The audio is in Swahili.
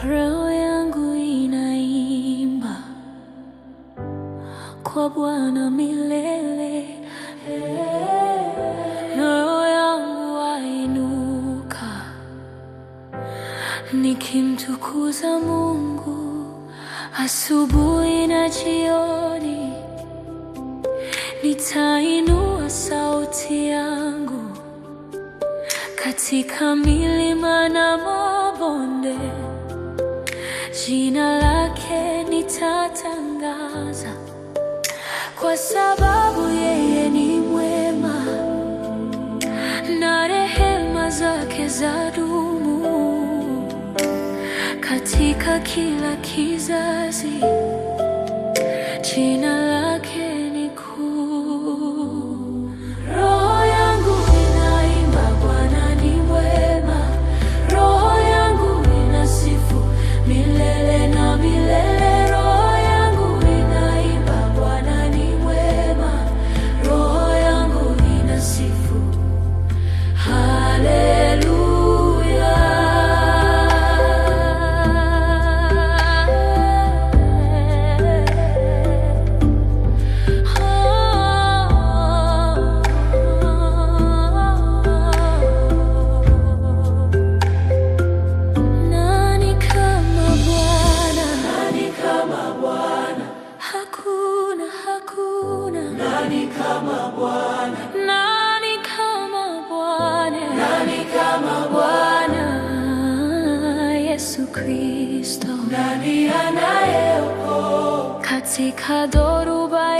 Roho yangu inaimba kwa Bwana milele. Roho yangu wainuka nikimtukuza Mungu asubuhi na jioni. Nitainua sauti yangu katika milima na mabonde, jina lake nitatangaza, kwa sababu yeye ni mwema na rehema zake zadumu katika kila kizazi. Jina lake ni kuu. Roho yangu inaimba, Bwana ni mwema. Roho yangu inasifu milele na milele. Roho yangu inaimba, Bwana ni mwema. Roho yangu inasifu, haleluya. Nani kama Bwana? Nani kama Bwana? Nani kama Bwana? Yesu Kristo. Nani anayeokoa katika dhoruba